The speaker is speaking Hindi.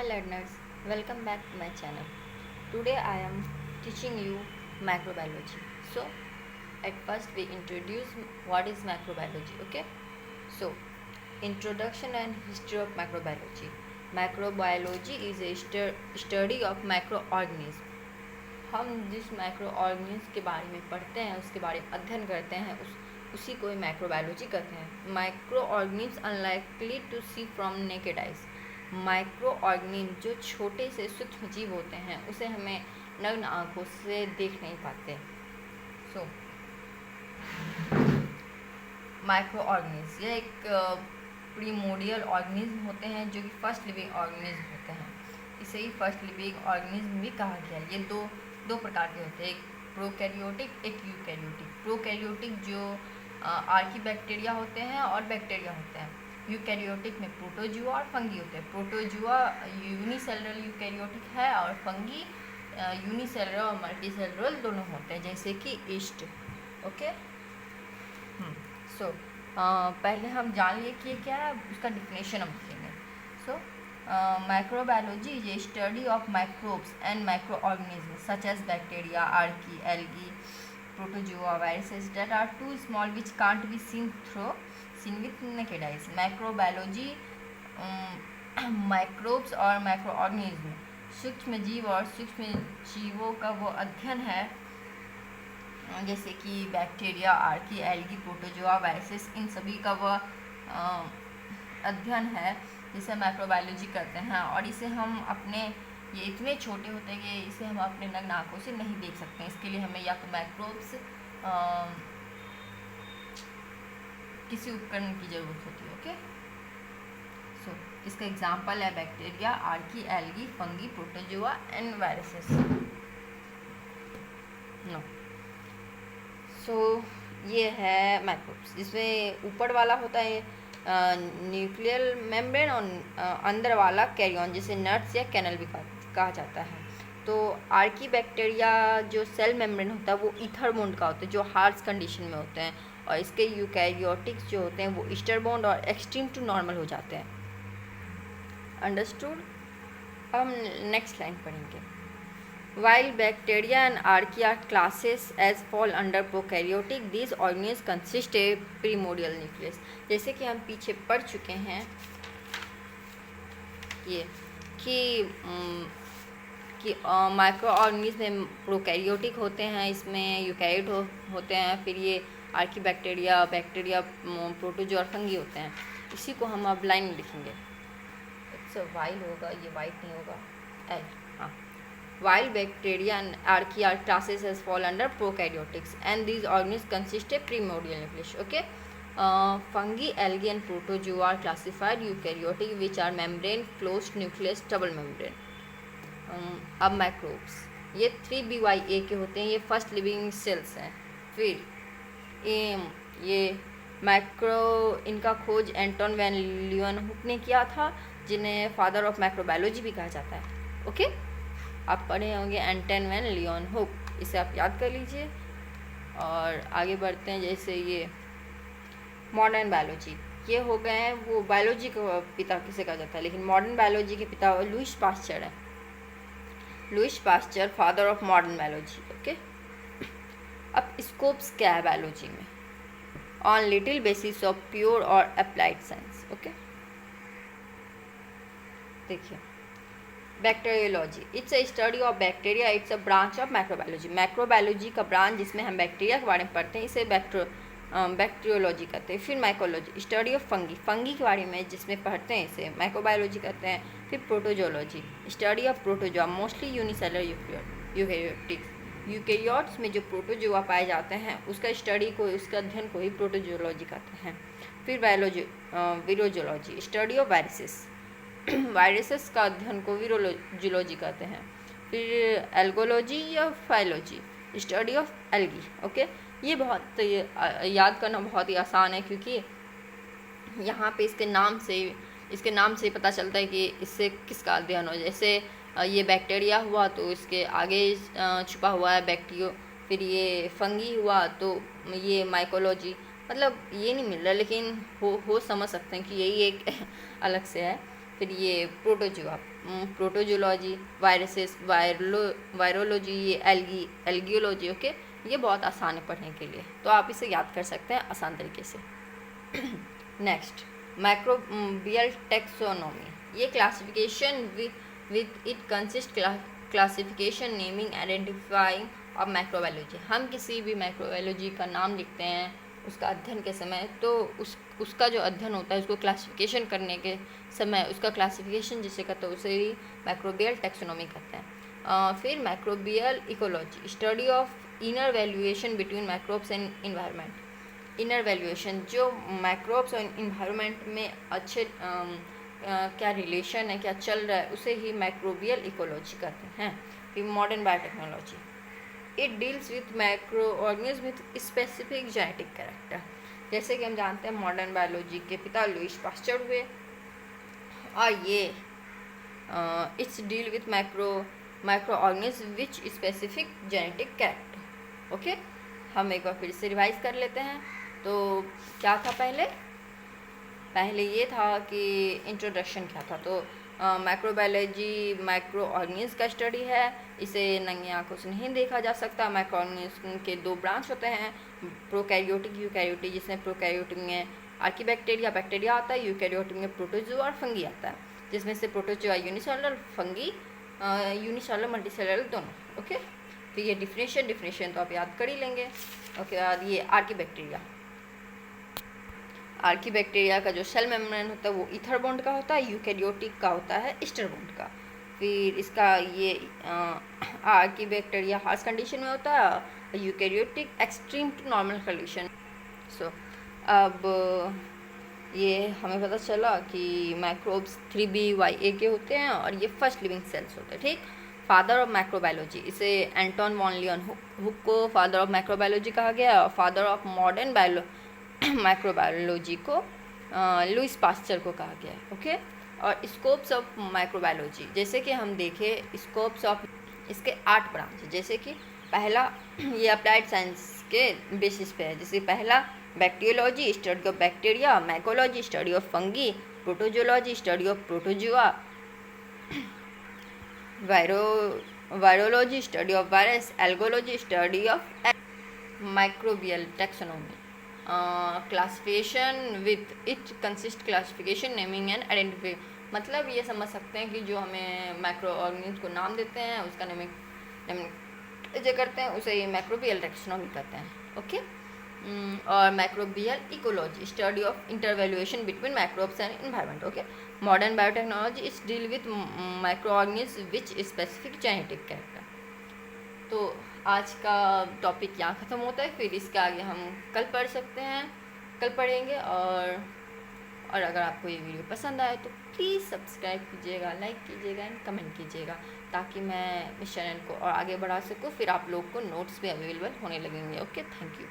learners, welcome back to my channel. Today I am teaching you microbiology. So at first we introduce what is microbiology, okay? So introduction and history of microbiology. Microbiology is a study of microorganisms. हम जिस माइक्रो ऑर्गेनिज्म के बारे में पढ़ते हैं उसके बारे में अध्ययन करते हैं उसी को माइक्रोबायोलॉजी कहते हैं. Micro organism unlikely to see from naked eyes. Micro organism जो छोटे से सूक्ष्म जीव होते हैं उसे हमें नग्न आँखों से देख नहीं पाते. सो माइक्रो ऑर्गेनिज्म यह एक प्रीमोडियल ऑर्गेनिज्म होते हैं जो कि फर्स्ट लिविंग ऑर्गेनिज्म होते हैं. इसे ही फर्स्ट लिविंग ऑर्गेनिज्म भी कहा गया है. ये दो प्रकार के होते हैं, एक प्रोकैरियोटिक एक यूकैरियोटिक. प्रोकैरियोटिक जो आर्कीबैक्टीरिया होते हैं और बैक्टीरिया होते हैं. यूकैरियोटिक में प्रोटोजुआ और फंगी होते हैं. प्रोटोजुआ यूनिसेलुलर यूकैरियोटिक है और फंगी यूनिसेलुलर और मल्टीसेलुलर दोनों होते हैं, जैसे कि ईस्ट. ओके. सो पहले हम जान लिए कि ये क्या है, उसका डिफिनेशन हम लिखेंगे. सो microbiology is a study of microbes and microorganisms such as bacteria, archaea, algae, protozoa, viruses that are too small which can't be seen with naked eyes. Microbiology microbes और microorganism सूक्ष्म जीव और सूक्ष्म जीवों का वो अध्ययन है, जैसे कि bacteria, archaea, algae, protozoa, viruses, इन सभी का वह अध्ययन है जिसे माइक्रोबायोलॉजी करते हैं. और इसे हम अपने ये इतने छोटे होते हैं कि इसे हम अपने नग्न आँखों से नहीं देख सकते हैं. इसके लिए हमें या तो माइक्रोब्स किसी उपकरण की ज़रूरत होती है. ओके. सो इसका एग्जांपल है bacteria, archaea, algae, fungi, protozoa and viruses. No. So ये है माइक्रोब्स, जिसमें ऊपर वाला होता है न्यूक्लियर मेम्ब्रेन और अंदर वाला कैरियन, जिसे नट्स या कैनल भी कहा जाता है. तो आर्की बैक्टीरिया जो सेल मेम्ब्रेन होता है वो ईथर बॉन्ड का होता है, जो हार्श कंडीशन में होते हैं. और इसके यूकैरियोटिक्स जो होते हैं वो ईस्टर बॉन्ड और एक्सट्रीम टू नॉर्मल हो जाते हैं. अंडरस्टूड. हम नेक्स्ट लाइन पढ़ेंगे. While bacteria and archaea classes as fall under prokaryotic, these organisms consist a primordial nucleus. जैसे कि हम पीछे पढ़ चुके हैं ये कि माइक्रो ऑर्गेनिज्म में प्रोकैरियोटिक होते हैं, इसमें यूकैरियोट होते हैं, फिर ये आर्की बैक्टीरिया, प्रोटोजोआ और फंगी होते हैं. इसी को हम अब लाइन में लिखेंगे. इट्स वाइल होगा, ये वाइट नहीं होगा, एल. हाँ. While bacteria and archaea classes as fall under prokaryotics, and these organisms consist of primordial nucleus. Okay. Fungi, algae and protozoa are classified eukaryotic, which are membrane, closed nucleus, double membrane. अब microbes ये 3BYA के होते हैं, ये फर्स्ट लिविंग सेल्स हैं. फिर ये माइक्रो, इनका खोज एंटोन वैन लीeuwenhoek ने किया था, जिन्हें फादर ऑफ माइक्रोबायोलॉजी भी कहा जाता है. ओके. आप पढ़े होंगे एंटोन वैन लीeuwenhoek, इसे आप याद कर लीजिए. और आगे बढ़ते हैं. जैसे ये मॉडर्न बायोलॉजी, ये हो गए हैं वो बायोलॉजी का पिता किसे कहा जाता है, लेकिन मॉडर्न बायोलॉजी के पिता लुईस पास्चर है. Lewis pasture father of modern biology. Okay. अब स्कोप्स क्या है बायोलॉजी में? On little basis of pure और अप्लाइड साइंस. ओके. देखिए, bacteriology it's a study of bacteria, it's a branch of microbiology. Microbiology का ब्रांच जिसमें हम बैक्टीरिया के बारे में पढ़ते हैं, इसे बैक्टीरियोलॉजी कहते हैं. फिर माइकोलॉजी स्टडी ऑफ फंगी के बारे में जिसमें पढ़ते हैं, इसे माइक्रोबायोलॉजी कहते हैं. फिर protozoology study of protozoa, mostly unicellular eukaryotics. Eukaryotes में जो प्रोटोजोआ पाए जाते हैं उसका स्टडी को, उसका अध्ययन को ही प्रोटोजोलॉजी कहते हैं. फिर वीरोजोलॉजी स्टडी ऑफ वायरसेस, वायरसेस का अध्ययन को वीरोलॉजी कहते हैं. फिर एल्गोलॉजी या फाइलॉजी स्टडी ऑफ एल्गी. ओके. ये बहुत याद करना बहुत ही आसान है, क्योंकि यहाँ पे इसके नाम से पता चलता है कि इससे किसका अध्ययन हो. जैसे ये बैक्टीरिया हुआ तो इसके आगे छुपा हुआ है बैक्टीरियो. फिर ये फंगी हुआ तो ये माइकोलॉजी. मतलब ये नहीं मिल रहा, लेकिन हो समझ सकते हैं कि यही एक अलग से है. फिर ये प्रोटोजुआ, प्रोटोजोलॉजी, वायरसेस, वायरोलॉजी, ये एल्गियोलॉजी। ओके, ये बहुत आसान है पढ़ने के लिए, तो आप इसे याद कर सकते हैं आसान तरीके से। Next, microbial taxonomy. ये classification with it consist classification, naming, identifying of microbiology. हम किसी भी माइक्रोबायोलॉजी का नाम लिखते हैं उसका अध्ययन के समय, तो उसका जो अध्ययन होता है उसको क्लासिफिकेशन करने के समय उसका क्लासिफिकेशन जिसे कहते हैं उसे ही माइक्रोबियल टैक्सोनॉमी कहते हैं। फिर microbial ecology, study of inner valuation between microbes and environment. Inner valuation, जो माइक्रोब्स और इन्वायरमेंट में अच्छे क्या रिलेशन है, क्या चल रहा है, उसे ही माइक्रोबियल इकोलॉजी कहते हैं। फिर modern biotechnology, it deals with micro organism with specific genetic character. जैसे कि हम जानते हैं मॉडर्न बायोलॉजी के पिता लुईस पास्चर हुए, और ये it's deal with micro organism which specific genetic character. Okay, हम एक बार फिर से रिवाइज कर लेते हैं। तो क्या था पहले ये था कि इंट्रोडक्शन क्या था। तो माइक्रोबायोलॉजी माइक्रो ऑर्गेनिज्म का स्टडी है, इसे नंगी आंखों से नहीं देखा जा सकता। माइक्रो ऑर्गेनिज्म के दो ब्रांच होते हैं, प्रोकैरियोटिक, यूकैरियोटिक, जिसमें प्रोकैरियोटिक में बैक्टीरिया आता है, यूकैरियोटिक में प्रोटोजुआ और फंगी आता है, जिसमें से protozoa unicellular, fungi unicellular multicellular दोनों। ओके, फिर ये डिफिनेशन तो आप याद कर ही लेंगे। ओके, और ये आर्कीबैक्टीरिया का जो सेल मेम्ब्रेन होता है वो ईथर बॉन्ड का होता है, यूकैरियोटिक का होता है एस्टर बॉन्ड का। फिर इसका ये आर्कीबैक्टीरिया हार्श कंडीशन में होता है, eukaryotic extreme to normal condition. So अब ये हमें पता चला कि माइक्रोब्स 3B/A के होते हैं और ये फर्स्ट लिविंग सेल्स होते हैं। ठीक, फादर ऑफ माइक्रोबायोलॉजी, इसे एंटोन वॉन लियोनहुक को फादर ऑफ माइक्रोबायोलॉजी कहा गया, और फादर ऑफ मॉडर्न माइक्रोबायोलॉजी को लुईस पास्चर को कहा गया। ओके, और स्कोप्स ऑफ माइक्रोबायोलॉजी, जैसे कि हम देखें स्कोप्स ऑफ, इसके 8 ब्रांच है। जैसे कि पहला ये अप्लाइड साइंस के बेसिस पे है। जैसे पहला bacteriology, study of bacteria, mycology, study of fungi, protozoology, study of protozoa, virology, study of virus, algology, study of microbial taxonomy, classification with it consist classification, naming and identify. मतलब ये समझ सकते हैं कि जो हमें माइक्रो ऑर्गेनिज्म को नाम देते हैं उसका नेमिंग जो करते हैं उसे ये माइक्रोबियल टैक्सोनॉमी कहते हैं। ओके, और microbial ecology, study of intervaluation between microbes and environment. Okay, modern biotechnology is deal with micro organism which specific genetic character. तो आज का टॉपिक यहाँ ख़त्म होता है, फिर इसके आगे हम कल पढ़ेंगे। और अगर आपको ये वीडियो पसंद आए तो प्लीज़ सब्सक्राइब कीजिएगा, लाइक कीजिएगा एंड कमेंट कीजिएगा, ताकि मैं इस चैनल को और आगे बढ़ा सकूँ। फिर आप लोग को नोट्स भी अवेलेबल होने लगेंगे। Okay, thank you.